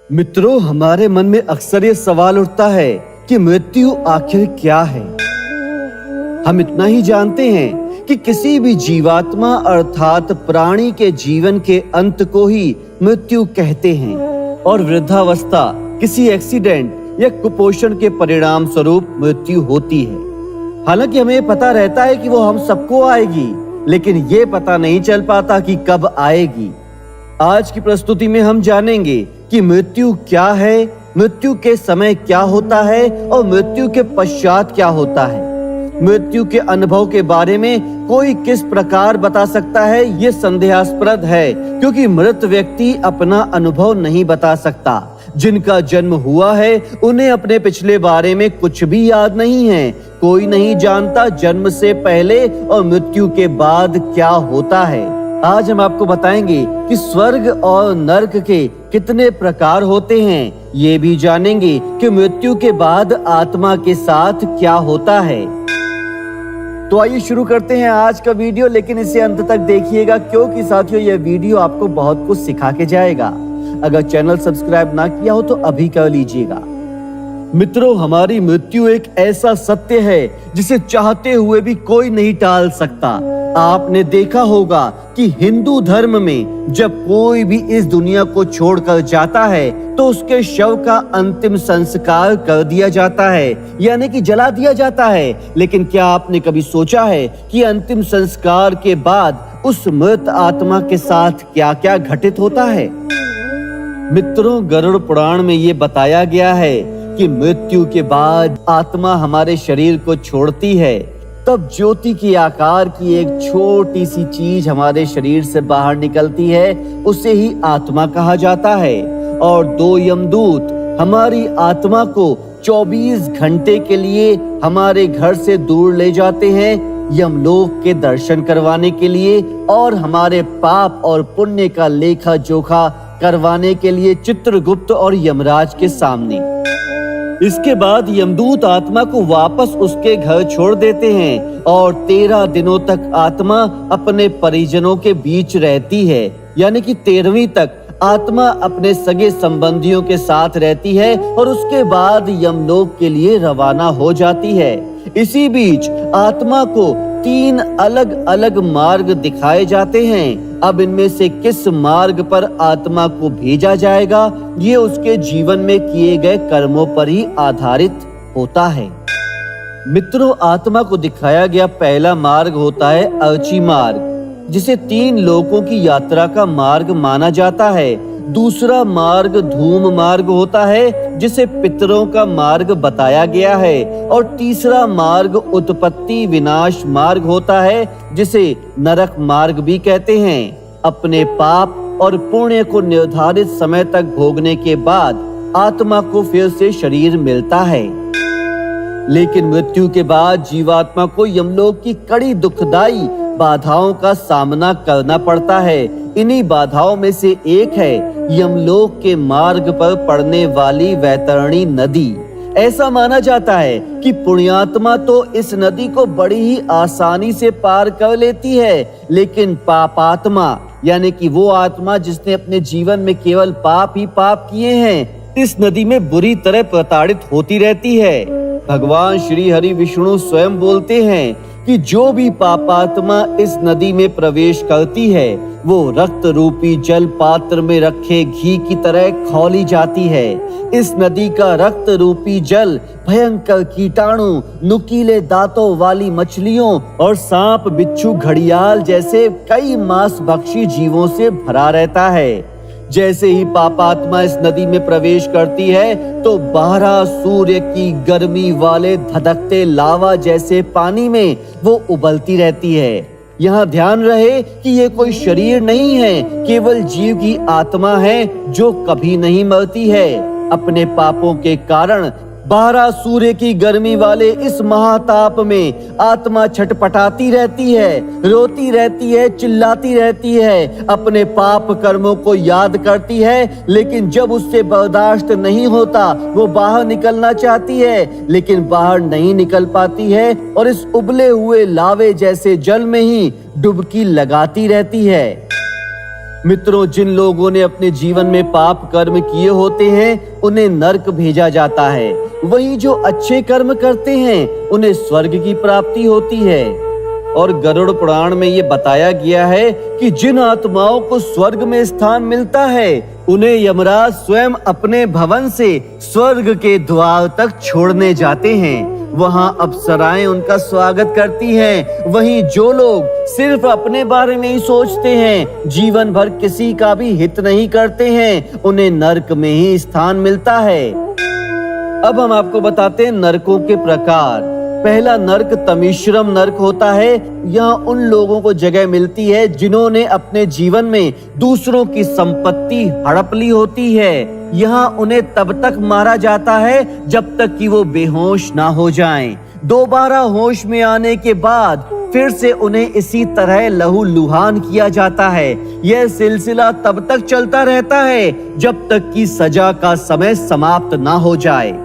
मित्रों, हमारे मन में अक्सर ये सवाल उठता है कि मृत्यु आखिर क्या है। हम इतना ही जानते हैं कि किसी भी जीवात्मा अर्थात प्राणी के जीवन के अंत को ही मृत्यु कहते हैं और वृद्धावस्था किसी एक्सीडेंट या कुपोषण के परिणाम स्वरूप मृत्यु होती है। हालांकि हमें पता रहता है कि वो हम सबको आएगी, लेकिन ये पता नहीं चल पाता कि कब आएगी। आज की प्रस्तुति में हम जानेंगे कि मृत्यु क्या है, मृत्यु के समय क्या होता है और मृत्यु के पश्चात क्या होता है। मृत्यु के अनुभव के बारे में कोई किस प्रकार बता सकता है, ये संदेहास्पद है, क्योंकि मृत व्यक्ति अपना अनुभव नहीं बता सकता। जिनका जन्म हुआ है उन्हें अपने पिछले बारे में कुछ भी याद नहीं है। कोई नहीं जानता जन्म से पहले और मृत्यु के बाद क्या होता है। आज हम आपको बताएंगे कि स्वर्ग और नरक के कितने प्रकार होते हैं। ये भी जानेंगे कि मृत्यु के बाद आत्मा के साथ क्या होता है। तो आइए शुरू करते हैं आज का वीडियो, लेकिन इसे अंत तक देखिएगा, क्योंकि साथियों यह वीडियो आपको बहुत कुछ सिखा के जाएगा। अगर चैनल सब्सक्राइब ना किया हो तो अभी कर लीजिएगा। मित्रों, हमारी मृत्यु एक ऐसा सत्य है जिसे चाहते हुए भी कोई नहीं टाल सकता। आपने देखा होगा कि हिंदू धर्म में जब कोई भी इस दुनिया को छोड़कर जाता है तो उसके शव का अंतिम संस्कार कर दिया जाता है, यानी कि जला दिया जाता है। लेकिन क्या आपने कभी सोचा है कि अंतिम संस्कार के बाद उस मृत आत्मा के साथ क्या क्या घटित होता है? मित्रों, गरुड़ पुराण में ये बताया गया है कि मृत्यु के बाद आत्मा हमारे शरीर को छोड़ती है, तब ज्योति के आकार की एक छोटी सी चीज हमारे शरीर से बाहर निकलती है, उसे ही आत्मा कहा जाता है। और दो यमदूत हमारी आत्मा को 24 घंटे के लिए हमारे घर से दूर ले जाते हैं, यमलोक के दर्शन करवाने के लिए और हमारे पाप और पुण्य का लेखा जोखा करवाने के लिए चित्रगुप्त और यमराज के सामने। इसके बाद यमदूत आत्मा को वापस उसके घर छोड़ देते हैं और 13 दिनों तक आत्मा अपने परिजनों के बीच रहती है, यानी कि 13वीं तक आत्मा अपने सगे संबंधियों के साथ रहती है और उसके बाद यमलोक के लिए रवाना हो जाती है। इसी बीच आत्मा को 3 अलग अलग मार्ग दिखाए जाते हैं। अब इनमें से किस मार्ग पर आत्मा को भेजा जाएगा, ये उसके जीवन में किए गए कर्मों पर ही आधारित होता है। मित्रों, आत्मा को दिखाया गया पहला मार्ग होता है अर्ची मार्ग, जिसे 3 लोकों की यात्रा का मार्ग माना जाता है। दूसरा मार्ग धूम मार्ग होता है, जिसे पितरों का मार्ग बताया गया है। और तीसरा मार्ग उत्पत्ति विनाश मार्ग होता है, जिसे नरक मार्ग भी कहते हैं। अपने पाप और पुण्य को निर्धारित समय तक भोगने के बाद आत्मा को फिर से शरीर मिलता है, लेकिन मृत्यु के बाद जीवात्मा को यमलोक की कड़ी दुखदाई बाधाओं का सामना करना पड़ता है। इन्हीं बाधाओं में से एक है यमलोक के मार्ग पर पड़ने वाली वैतरणी नदी। ऐसा माना जाता है कि पुण्यात्मा तो इस नदी को बड़ी ही आसानी से पार कर लेती है, लेकिन पापात्मा यानी कि वो आत्मा जिसने अपने जीवन में केवल पाप ही पाप किए हैं, इस नदी में बुरी तरह प्रताड़ित होती रहती है। भगवान श्री हरि विष्णु स्वयं बोलते हैं कि जो भी पापात्मा इस नदी में प्रवेश करती है वो रक्त रूपी जल पात्र में रखे घी की तरह खौली जाती है। इस नदी का रक्त रूपी जल भयंकर कीटाणु, नुकीले दांतों वाली मछलियों और सांप, बिच्छू, घड़ियाल जैसे कई मांसभक्षी जीवों से भरा रहता है। जैसे ही पापात्मा इस नदी में प्रवेश करती है तो 12 सूर्य की गर्मी वाले धधकते लावा जैसे पानी में वो उबलती रहती है। यहाँ ध्यान रहे कि ये कोई शरीर नहीं है, केवल जीव की आत्मा है जो कभी नहीं मरती है। अपने पापों के कारण 12 सूर्य की गर्मी वाले इस महाताप में आत्मा छटपटाती रहती है, रोती रहती है, चिल्लाती रहती है, अपने पाप कर्मों को याद करती है। लेकिन जब उससे बर्दाश्त नहीं होता वो बाहर निकलना चाहती है, लेकिन बाहर नहीं निकल पाती है और इस उबले हुए लावे जैसे जल में ही डुबकी लगाती रहती है। मित्रों, जिन लोगों ने अपने जीवन में पाप कर्म किए होते हैं उन्हें नरक भेजा जाता है। वहीं जो अच्छे कर्म करते हैं उन्हें स्वर्ग की प्राप्ति होती है। और गरुड़ पुराण में ये बताया गया है कि जिन आत्माओं को स्वर्ग में स्थान मिलता है उन्हें यमराज स्वयं अपने भवन से स्वर्ग के द्वार तक छोड़ने जाते हैं। वहां अप्सराएं उनका स्वागत करती हैं। वहीं जो लोग सिर्फ अपने बारे में ही सोचते हैं, जीवन भर किसी का भी हित नहीं करते हैं, उन्हें नरक में ही स्थान मिलता है। अब हम आपको बताते हैं नरकों के प्रकार। पहला नरक तमीश्रम नरक होता है। यहाँ उन लोगों को जगह मिलती है जिन्होंने अपने जीवन में दूसरों की संपत्ति हड़प ली होती है। यहाँ उन्हें तब तक मारा जाता है जब तक कि वो बेहोश ना हो जाएं। दोबारा होश में आने के बाद फिर से उन्हें इसी तरह लहूलुहान किया जाता है। यह सिलसिला तब तक चलता रहता है जब तक कि सजा का समय समाप्त ना हो जाए।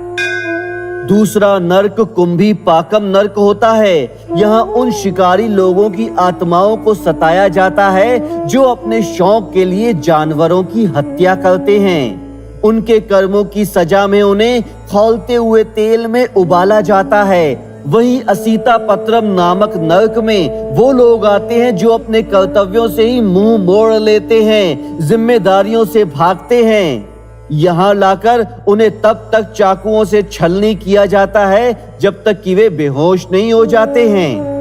दूसरा नरक कुंभी पाकम नरक होता है। यहाँ उन शिकारी लोगों की आत्माओं को सताया जाता है जो अपने शौक के लिए जानवरों की हत्या करते हैं। उनके कर्मों की सजा में उन्हें खौलते हुए तेल में उबाला जाता है। वहीं असीता पत्रम नामक नरक में वो लोग आते हैं जो अपने कर्तव्यों से ही मुंह मोड़ लेते हैं, जिम्मेदारियों से भागते हैं। यहाँ लाकर उन्हें तब तक चाकुओं से छलनी किया जाता है जब तक कि वे बेहोश नहीं हो जाते हैं।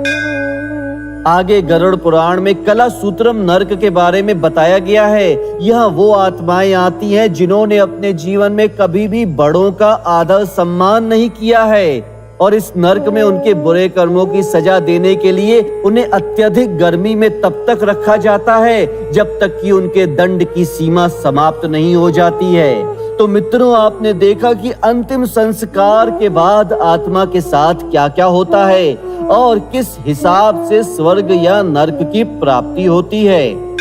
आगे गरुड़ पुराण में कला सूत्रम नरक के बारे में बताया गया है। यहाँ वो आत्माएं आती हैं जिन्होंने अपने जीवन में कभी भी बड़ों का आदर सम्मान नहीं किया है, और इस नरक में उनके बुरे कर्मों की सजा देने के लिए उन्हें अत्यधिक गर्मी में तब तक रखा जाता है जब तक कि उनके दंड की सीमा समाप्त नहीं हो जाती है। तो मित्रों, आपने देखा कि अंतिम संस्कार के बाद आत्मा के साथ क्या क्या होता है और किस हिसाब से स्वर्ग या नरक की प्राप्ति होती है।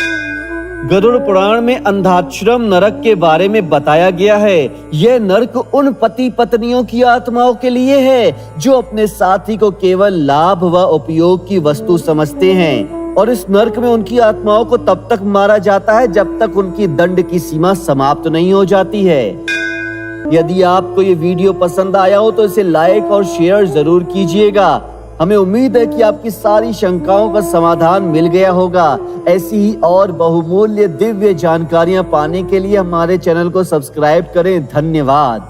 गरुड़ पुराण में अंधाश्रम नरक के बारे में बताया गया है। यह नरक उन पति पत्नियों की आत्माओं के लिए है जो अपने साथी को केवल लाभ व उपयोग की वस्तु समझते हैं, और इस नरक में उनकी आत्माओं को तब तक मारा जाता है जब तक उनकी दंड की सीमा समाप्त नहीं हो जाती है। यदि आपको ये वीडियो पसंद आया हो तो इसे लाइक और शेयर जरूर कीजिएगा। हमें उम्मीद है कि आपकी सारी शंकाओं का समाधान मिल गया होगा। ऐसी ही और बहुमूल्य दिव्य जानकारियां पाने के लिए हमारे चैनल को सब्सक्राइब करें। धन्यवाद।